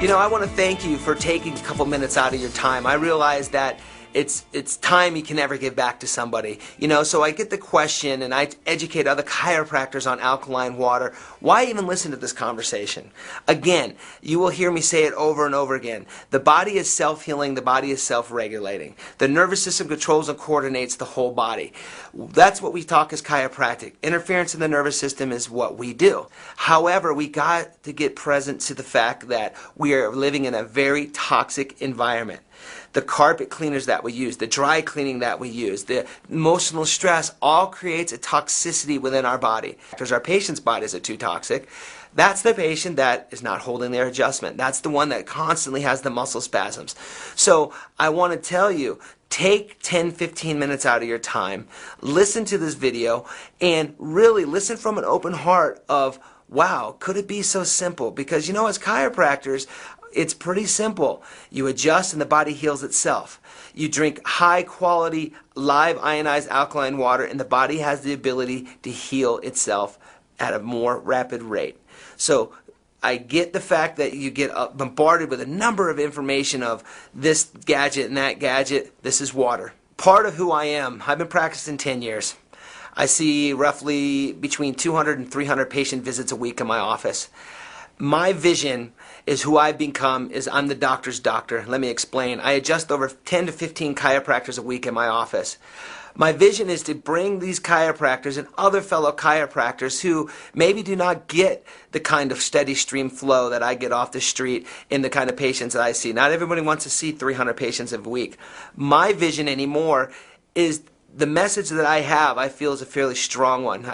You know, I want to thank you for taking a couple minutes out of your time. I realize that it's time you can never give back to somebody. You know, so I get the question and I educate other chiropractors on alkaline water. Why even listen to this conversation? Again, you will hear me say it over and over again. The body is self-healing, the body is self-regulating. The nervous system controls and coordinates the whole body. That's what we talk as chiropractic. Interference in the nervous system is what we do. However, we got to get present to the fact that we are living in a very toxic environment. The carpet cleaners that we use, the dry cleaning that we use, the emotional stress all creates a toxicity within our body. Because our patient's bodies are too toxic. That's the patient that is not holding their adjustment. That's the one that constantly has the muscle spasms. So I want to tell you, take 10-15 minutes out of your time, listen to this video, and really listen from an open heart of, wow, could it be so simple? Because you know, as chiropractors, it's pretty simple. You adjust and the body heals itself. You drink high quality live ionized alkaline water and the body has the ability to heal itself at a more rapid rate. So I get the fact that you get bombarded with a number of information of this gadget and that gadget. This is water. Part of who I am, I've been practicing 10 years. I see roughly between 200 and 300 patient visits a week in my office. My vision is who I've become is I'm the doctor's doctor. Let me explain. I adjust over 10 to 15 chiropractors a week in my office. My vision is to bring these chiropractors and other fellow chiropractors who maybe do not get the kind of steady stream flow that I get off the street in the kind of patients that I see. Not everybody wants to see 300 patients a week. My vision anymore is the message that I have, I feel, is a fairly strong one.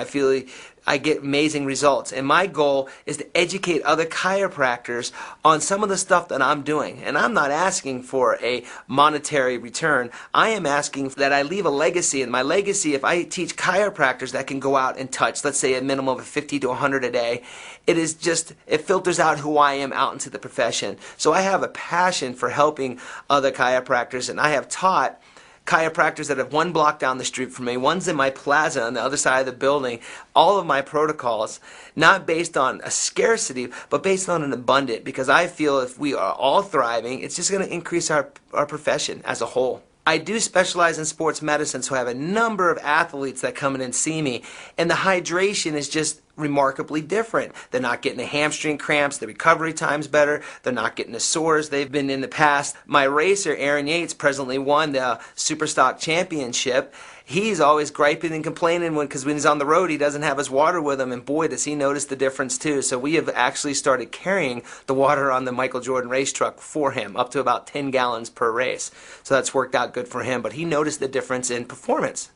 I get amazing results. And my goal is to educate other chiropractors on some of the stuff that I'm doing. And I'm not asking for a monetary return. I am asking that I leave a legacy. And my legacy, if I teach chiropractors that can go out and touch, let's say a minimum of 50 to 100 a day, it filters out who I am out into the profession. So I have a passion for helping other chiropractors, and I have taught chiropractors that have one block down the street from me, one's in my plaza on the other side of the building, all of my protocols, not based on a scarcity, but based on an abundant, because I feel if we are all thriving, it's just going to increase our profession as a whole. I do specialize in sports medicine, so I have a number of athletes that come in and see me, and the hydration is just remarkably different. They're not getting the hamstring cramps, the recovery time's better, they're not getting the sores they've been in the past. My racer, Aaron Yates, presently won the Superstock Championship. He's always griping and complaining because when he's on the road he doesn't have his water with him, and boy does he notice the difference too. So we have actually started carrying the water on the Michael Jordan race truck for him, up to about 10 gallons per race. So that's worked out good for him, but he noticed the difference in performance.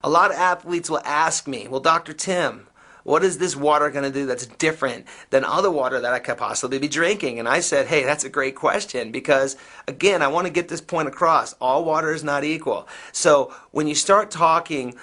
A lot of athletes will ask me, well, Dr. Tim, what is this water going to do that's different than other water that I could possibly be drinking? And I said, hey, that's a great question, because again, I want to get this point across. All water is not equal. So when you start talking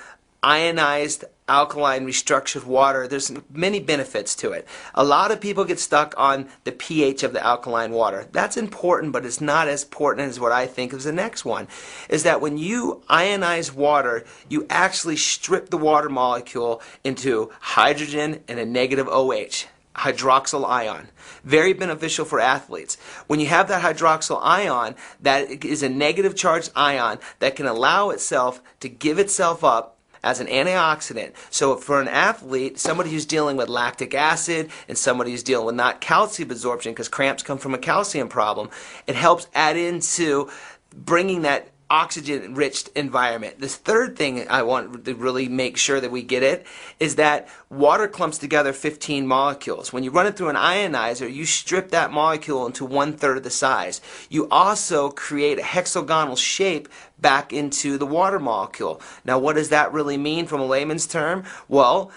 ionized, alkaline, restructured water, there's many benefits to it. A lot of people get stuck on the pH of the alkaline water. That's important, but it's not as important as what I think is the next one, is that when you ionize water, you actually strip the water molecule into hydrogen and a negative OH. Hydroxyl ion. Very beneficial for athletes. When you have that hydroxyl ion, that is a negative charged ion that can allow itself to give itself up as an antioxidant. So for an athlete, somebody who's dealing with lactic acid and somebody who's dealing with not calcium absorption, because cramps come from a calcium problem, it helps add into bringing that oxygen-rich environment. This third thing I want to really make sure that we get it is that water clumps together 15 molecules. When you run it through an ionizer, you strip that molecule into 1/3 of the size. You also create a hexagonal shape back into the water molecule. Now, what does that really mean from a layman's term? Well,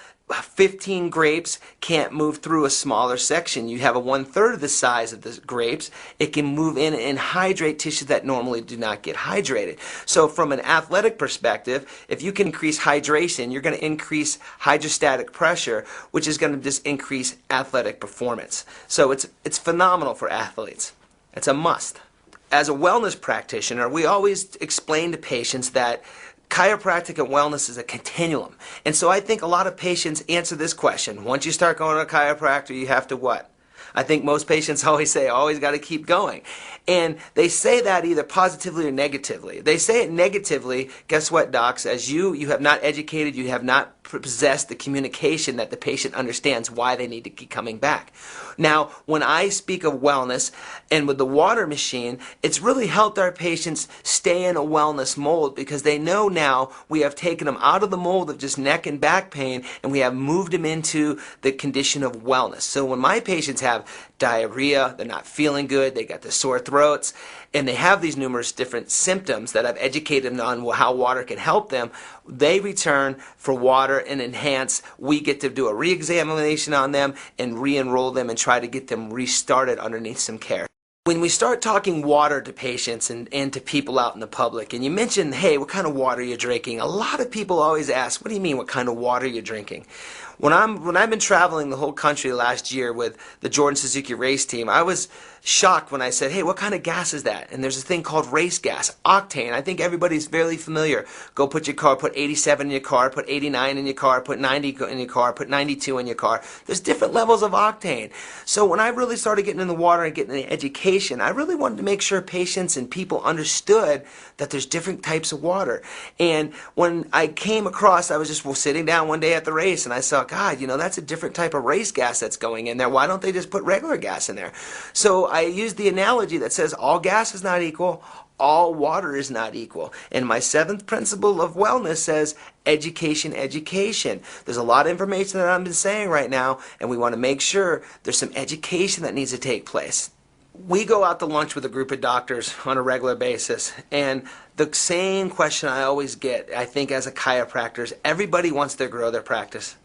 15 grapes can't move through a smaller section. You have a 1/3 of the size of the grapes. It can move in and hydrate tissues that normally do not get hydrated. So from an athletic perspective, if you can increase hydration, you're going to increase hydrostatic pressure, which is going to just increase athletic performance. So it's phenomenal for athletes. It's a must. As a wellness practitioner, we always explain to patients that chiropractic and wellness is a continuum. And so I think a lot of patients answer this question. Once you start going to a chiropractor, you have to what? I think most patients always say, always got to keep going. And they say that either positively or negatively. They say it negatively, guess what, docs? As you have not educated, you have not possessed the communication that the patient understands why they need to keep coming back. Now, when I speak of wellness and with the water machine, it's really helped our patients stay in a wellness mold because they know now we have taken them out of the mold of just neck and back pain and we have moved them into the condition of wellness. So when my patients have diarrhea, they're not feeling good, they got the sore throats, and they have these numerous different symptoms that I've educated them on how water can help them, they return for water and enhance. We get to do a re-examination on them and re-enroll them and try to get them restarted underneath some care. When we start talking water to patients and to people out in the public, and you mention, hey, what kind of water are you drinking? A lot of people always ask, what do you mean, what kind of water are you drinking? When I've been traveling the whole country last year with the Jordan Suzuki race team, I was shocked when I said, hey, what kind of gas is that? And there's a thing called race gas, octane. I think everybody's fairly familiar. Go put your car, put 87 in your car, put 89 in your car, put 90 in your car, put 92 in your car. There's different levels of octane. So when I really started getting in the water and getting the education, I really wanted to make sure patients and people understood that there's different types of water. And when I came across, I was just sitting down one day at the race and I saw, God, you know, that's a different type of race gas that's going in there. Why don't they just put regular gas in there? So I used the analogy that says all gas is not equal, all water is not equal. And my seventh principle of wellness says education, education. There's a lot of information that I've been saying right now, and we want to make sure there's some education that needs to take place. We go out to lunch with a group of doctors on a regular basis, and the same question I always get, I think as a chiropractor, is everybody wants to grow their practice.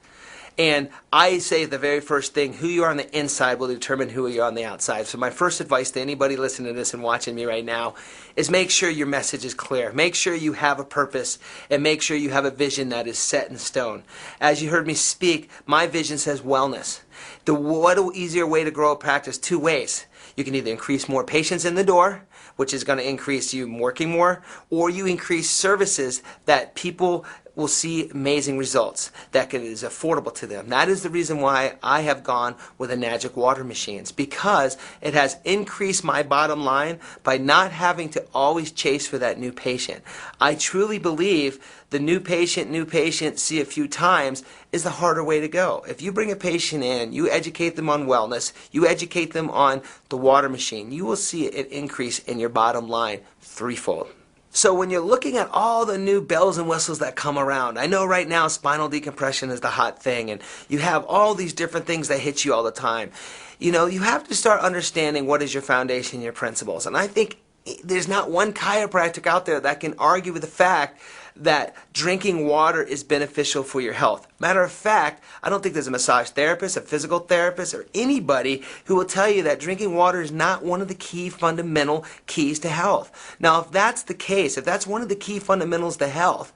And I say the very first thing, who you are on the inside will determine who you are on the outside. So my first advice to anybody listening to this and watching me right now is make sure your message is clear. Make sure you have a purpose and make sure you have a vision that is set in stone. As you heard me speak, my vision says wellness. What an easier way to grow a practice? Two ways. You can either increase more patients in the door, which is going to increase you working more, or you increase services that people will see amazing results that is affordable to them. That is the reason why I have gone with the Magic Water Machines, because it has increased my bottom line by not having to always chase for that new patient. I truly believe the new patient, see a few times is the harder way to go. If you bring a patient in, you educate them on wellness, you educate them on the water machine, you will see an increase in your bottom line threefold. So when you're looking at all the new bells and whistles that come around, I know right now spinal decompression is the hot thing, and you have all these different things that hit you all the time. You know, you have to start understanding what is your foundation, your principles. And I think there's not one chiropractic out there that can argue with the fact that drinking water is beneficial for your health. Matter of fact, I don't think there's a massage therapist, a physical therapist, or anybody who will tell you that drinking water is not one of the key fundamental keys to health. Now, if that's the case, if that's one of the key fundamentals to health,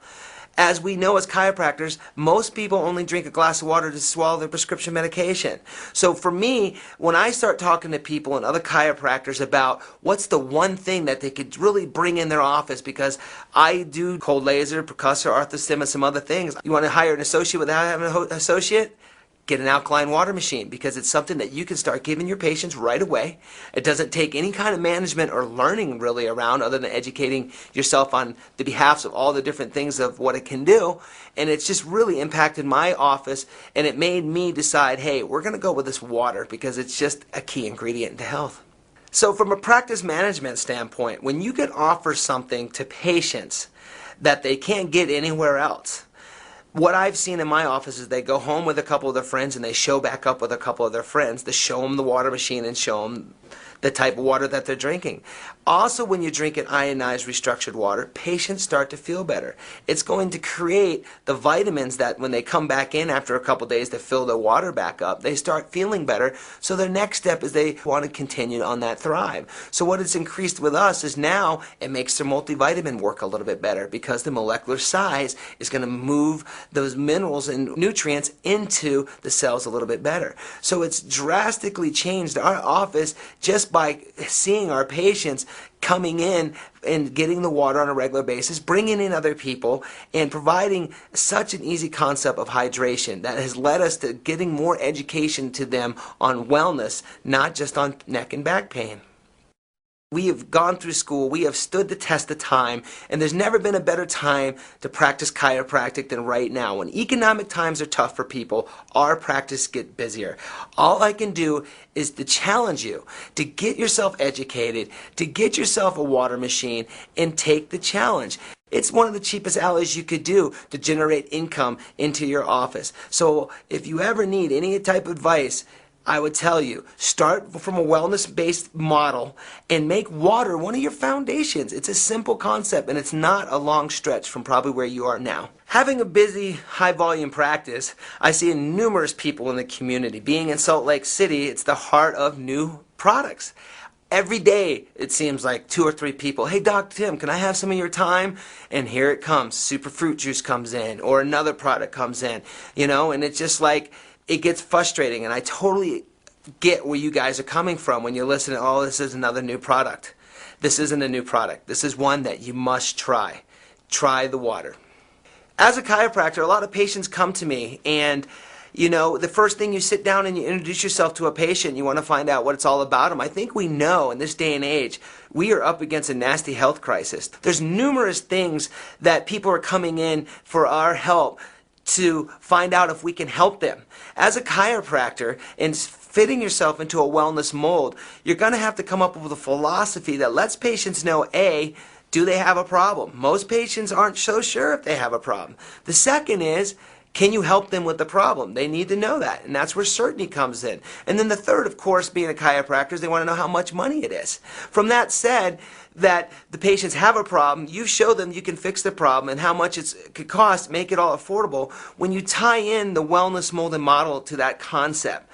as we know as chiropractors, most people only drink a glass of water to swallow their prescription medication. So for me, when I start talking to people and other chiropractors about what's the one thing that they could really bring in their office, because I do cold laser, percussive, arthostim, and some other things. You want to hire an associate without having an associate? Get an alkaline water machine, because it's something that you can start giving your patients right away. It doesn't take any kind of management or learning really around other than educating yourself on the behalfs of all the different things of what it can do. And it's just really impacted my office, and it made me decide, hey, we're going to go with this water because it's just a key ingredient to health. So from a practice management standpoint, when you can offer something to patients that they can't get anywhere else, what I've seen in my office is they go home with a couple of their friends and they show back up with a couple of their friends to show them the water machine and show them the type of water that they're drinking. Also, when you drink an ionized restructured water, patients start to feel better. It's going to create the vitamins that when they come back in after a couple days to fill their water back up, they start feeling better. So their next step is they want to continue on that thrive. So what it's increased with us is now it makes their multivitamin work a little bit better, because the molecular size is going to move those minerals and nutrients into the cells a little bit better. So it's drastically changed our office just just by seeing our patients coming in and getting the water on a regular basis, bringing in other people, and providing such an easy concept of hydration that has led us to getting more education to them on wellness, not just on neck and back pain. We have gone through school, we have stood the test of time, and there's never been a better time to practice chiropractic than right now. When economic times are tough for people, our practice gets busier. All I can do is to challenge you to get yourself educated, to get yourself a water machine, and take the challenge. It's one of the cheapest alleys you could do to generate income into your office. So if you ever need any type of advice, I would tell you, start from a wellness-based model and make water one of your foundations. It's a simple concept, and it's not a long stretch from probably where you are now. Having a busy, high-volume practice, I see numerous people in the community. Being in Salt Lake City, it's the heart of new products. Every day, it seems like 2 or 3 people, hey, Doc Tim, can I have some of your time? And here it comes. Super fruit juice comes in, or another product comes in, and it's just like, it gets frustrating, and I totally get where you guys are coming from when you listen to, oh, this is another new product. This isn't a new product. This is one that you must try. Try the water. As a chiropractor, a lot of patients come to me, and the first thing you sit down and you introduce yourself to a patient, you want to find out what it's all about them. I think we know in this day and age, we are up against a nasty health crisis. There's numerous things that people are coming in for our help to find out if we can help them. As a chiropractor and fitting yourself into a wellness mold, you're going to have to come up with a philosophy that lets patients know, A, do they have a problem? Most patients aren't so sure if they have a problem. The second is, can you help them with the problem? They need to know that, and that's where certainty comes in. And then the third, of course, being a chiropractor, is they want to know how much money it is. From that said, that the patients have a problem, you show them you can fix the problem and how much it could cost, make it all affordable. When you tie in the wellness molded model to that concept,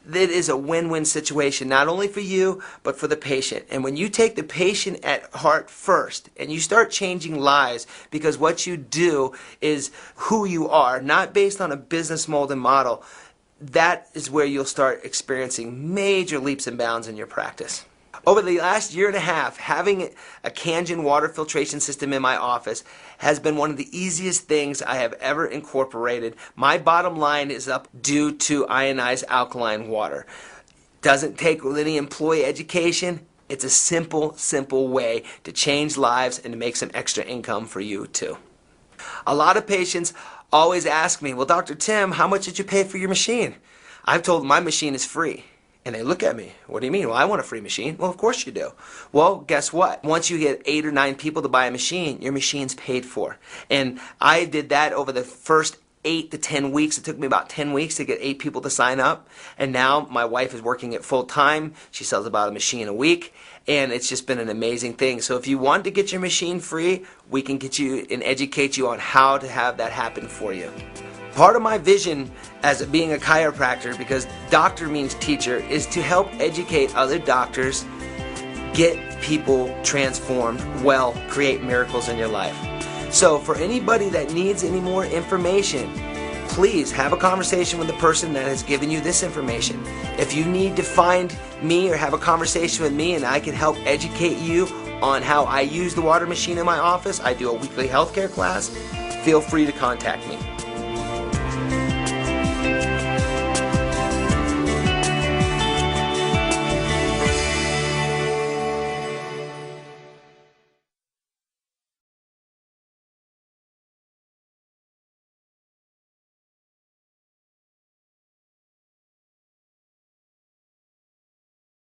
that is a win-win situation, not only for you, but for the patient. And when you take the patient at heart first, and you start changing lives, because what you do is who you are, not based on a business molded model, that is where you'll start experiencing major leaps and bounds in your practice. Over the last year and a half, having a Kangen water filtration system in my office has been one of the easiest things I have ever incorporated. My bottom line is up due to ionized alkaline water. Doesn't take any employee education. It's a simple, simple way to change lives and to make some extra income for you too. A lot of patients always ask me, well, Dr. Tim, how much did you pay for your machine? I've told them my machine is free. And they look at me, what do you mean? Well, I want a free machine. Well, of course you do. Well, guess what? Once you get 8 or 9 people to buy a machine, your machine's paid for. And I did that over the first 8 to 10 weeks. It took me about 10 weeks to get 8 people to sign up. And now my wife is working it full time. She sells about a machine a week. And it's just been an amazing thing. So if you want to get your machine free, we can get you and educate you on how to have that happen for you. Part of my vision as being a chiropractor, because doctor means teacher, is to help educate other doctors, get people transformed, create miracles in your life. So for anybody that needs any more information, please have a conversation with the person that has given you this information. If you need to find me or have a conversation with me and I can help educate you on how I use the water machine in my office, I do a weekly healthcare class, feel free to contact me.